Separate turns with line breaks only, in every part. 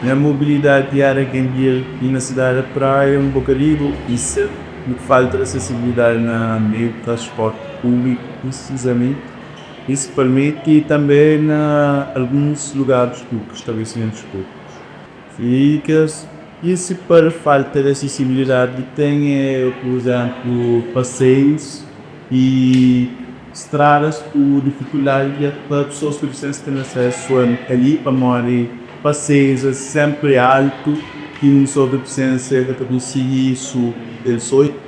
Na mobilidade diária aqui na cidade da praia, um bocadinho, isso me falta acessibilidade no meio de transporte público, precisamente. Isso permite e também em alguns lugares públicos, estabelecimentos públicos. E que isso para falta de acessibilidade tem, por exemplo, passeios e estradas por dificuldade para pessoas com deficiência terem acesso ali para morar. Passeios é sempre alto que uma pessoa com deficiência que consiga isso.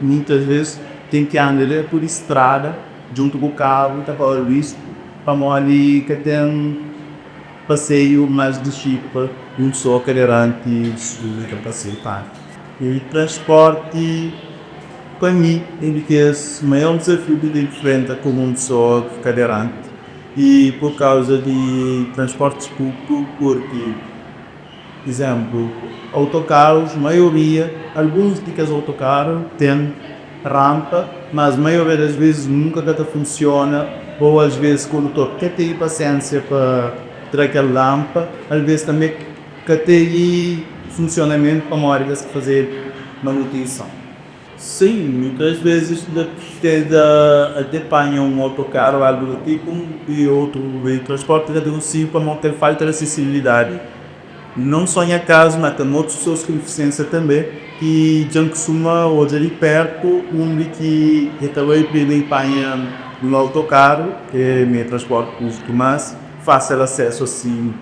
Muitas vezes tem que andar por estrada junto com o carro, está para o risco para morar que tem passeio mais de chipa, um só cadeirante de capacidade. E transporte, para mim, é o maior desafio de enfrentar como um só cadeirante. E por causa de transportes públicos, porque, por exemplo, autocarros, maioria, alguns desses autocarros têm rampa, mas a maioria das vezes nunca funciona, ou às vezes o condutor quer ter paciência para ter aquela rampa, às vezes também quer ter funcionamento para uma hora de fazer manutenção. Sim, muitas vezes até apanha um autocarro ou algo do tipo e outro veículo de transporte reduzido para não ter falta de acessibilidade. Não só em casa, mas tem outras pessoas com deficiência também que já costumam hoje ali perto, onde que também podem apanhar um autocarro, que é meio transporte público, mas fácil acesso assim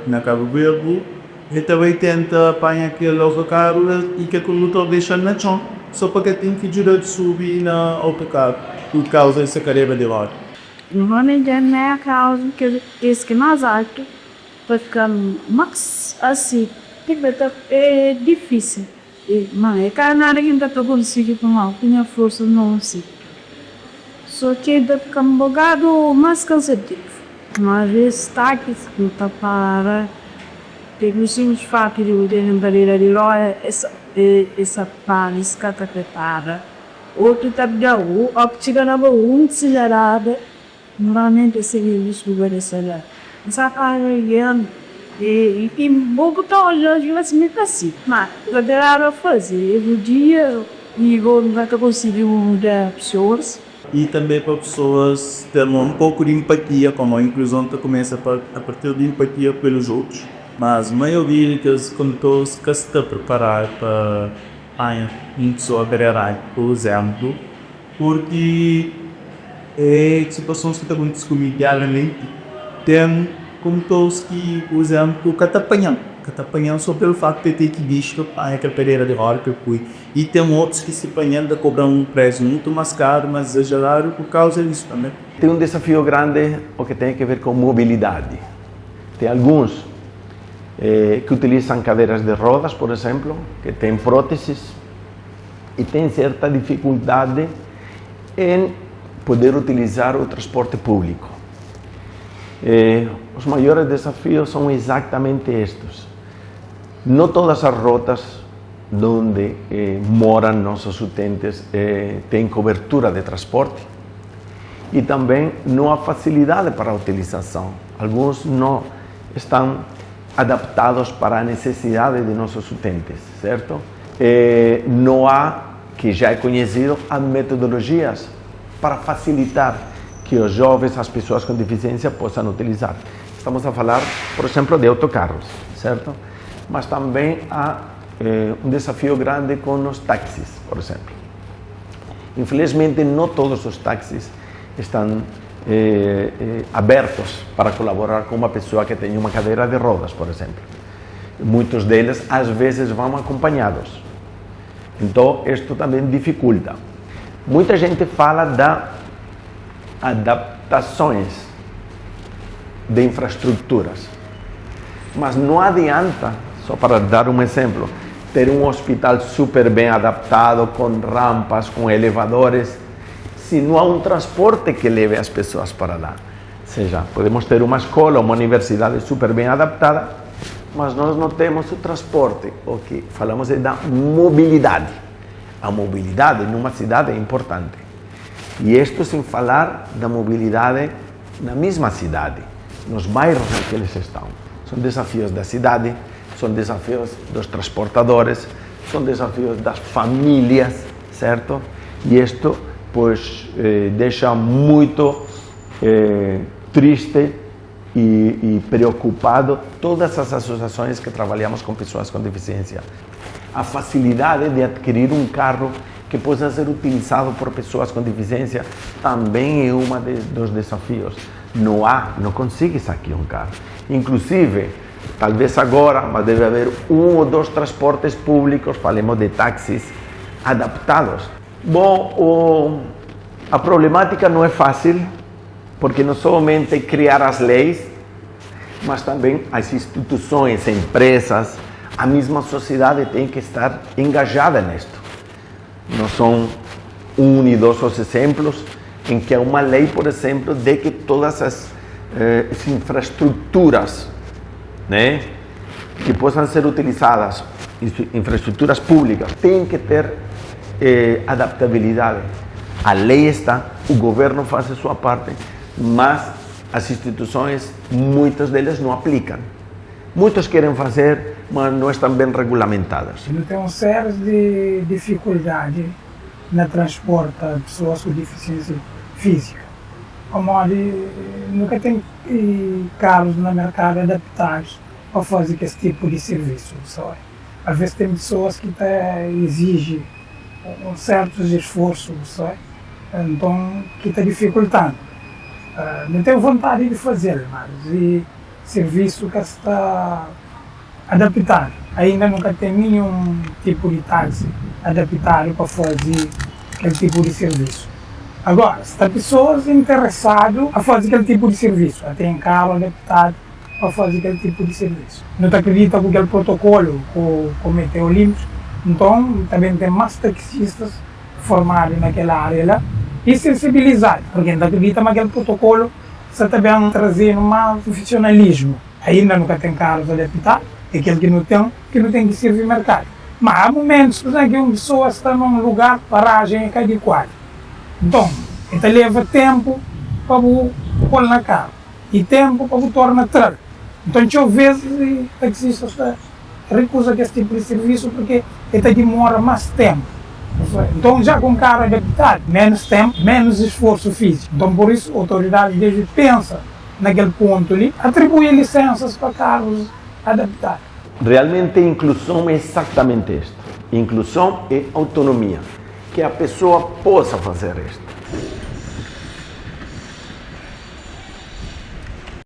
na Cabo Verde. E também tenta apanhar aquele autocarro e que o condutor deixa no chão, só porque tem que direito de subir no autocarro, por causa dessa cadeira de roda.
Normalmente é a causa que é mais alto, porque mais assim, é difícil. Mas é que nada que ainda consegue tomar, tem a força não assim. Só que fica um bocado mais cansativo. Mas está aqui, não está para. Tem muitos fatos de barreira de loja, essa pane, essa catapara. Outro tá de o optica na boa, acelerada. Normalmente esse serviço vai acelerar. Essa pane e pouco tá olhando que vai se meter assim. Mas o que era fazer, o dia e não vai conseguir mudar pessoas.
E também para pessoas terem um pouco de empatia, como a inclusão começa a partir de empatia pelos outros. Mas a maioria dos condutores que está preparado para uma pessoa verdadeira, por exemplo, porque situações que estão acontecendo comigo diariamente, tem condutores que, por exemplo, que te apanham só pelo facto de ter que visto a cadeira de roda que eu fui. E tem outros que se apanham de cobrar um preço muito mais caro, mais exagerado por causa disso também.
Tem um desafio grande o que tem a ver com mobilidade. Tem alguns que utilizam cadeiras de rodas, por exemplo, que têm próteses e têm certa dificuldade em poder utilizar o transporte público. Os maiores desafios são exatamente estes. Não todas as rotas onde moram nossos utentes têm cobertura de transporte e também não há facilidade para a utilização. Alguns não estão adaptados para a necessidade de nossos utentes, certo? Não há, que já é conhecido, as metodologias para facilitar que os jovens, as pessoas com deficiência possam utilizar. Estamos a falar, por exemplo, de autocarros, certo? Mas também há um desafio grande com os táxis, por exemplo. Infelizmente, não todos os táxis estão abertos para colaborar com uma pessoa que tem uma cadeira de rodas, por exemplo. Muitos deles, às vezes, vão acompanhados. Então, isto também dificulta. Muita gente fala das adaptações de infraestruturas, mas não adianta, só para dar um exemplo, ter um hospital super bem adaptado, com rampas, com elevadores, se não há um transporte que leve as pessoas para lá. Ou seja, podemos ter uma escola, uma universidade super bem adaptada, mas nós não temos o transporte. O que falamos é da mobilidade. A mobilidade numa cidade é importante. E isto sem falar da mobilidade na mesma cidade, nos bairros em que eles estão. São desafios da cidade, são desafios dos transportadores, são desafios das famílias, certo? E isto, pois, deixa muito triste e preocupado todas as associações que trabalhamos com pessoas com deficiência. A facilidade de adquirir um carro que possa ser utilizado por pessoas com deficiência também é um dos desafios. Não consegues aqui um carro. Inclusive, talvez agora, mas deve haver 1 ou 2 transportes públicos, falemos de táxis, adaptados. Bom, a problemática não é fácil, porque não somente criar as leis, mas também as instituições, empresas, a mesma sociedade tem que estar engajada nisto. Não são unidosos exemplos em que há uma lei, por exemplo, de que todas as infraestruturas, né, que possam ser utilizadas, infraestruturas públicas, têm que ter adaptabilidade. A lei está, o governo faz a sua parte, mas as instituições, muitas delas não aplicam. Muitos querem fazer, mas não estão bem regulamentadas.
Tem uma série de dificuldades no transporte de pessoas com deficiência física. Como nunca tem carros no mercado adaptados para fazer esse tipo de serviço. Às vezes tem pessoas que exigem certos esforços, então que está dificultando. Não tenho vontade de fazer, mas o serviço que está adaptado. Ainda nunca tem nenhum tipo de táxi adaptado para fazer aquele tipo de serviço. Agora, se tem pessoas interessadas a fazer aquele tipo de serviço, tem carro adaptado para fazer aquele tipo de serviço. Não acredita com aquele protocolo que o Comitê Olímpico, então também tem mais taxistas formados naquela área lá e sensibilizados, porque não acredita naquele protocolo, está também trazendo mais profissionalismo. Ainda nunca tem carros adaptados, é aquele que não tem que servir mercado. Mas há momentos que uma pessoa está num lugar, paragem é adequada. Então leva tempo para pôr na carro e tempo para tornar natural. Então, às vezes, taxistas recusam esse tipo de serviço porque ele demora mais tempo. Então, já com carro adaptado, menos tempo, menos esforço físico. Então, por isso, a autoridade desde pensa naquele ponto ali, atribui licenças para carros adaptados.
Realmente, inclusão é exatamente isto. Inclusão é autonomia. Que a pessoa possa fazer isto.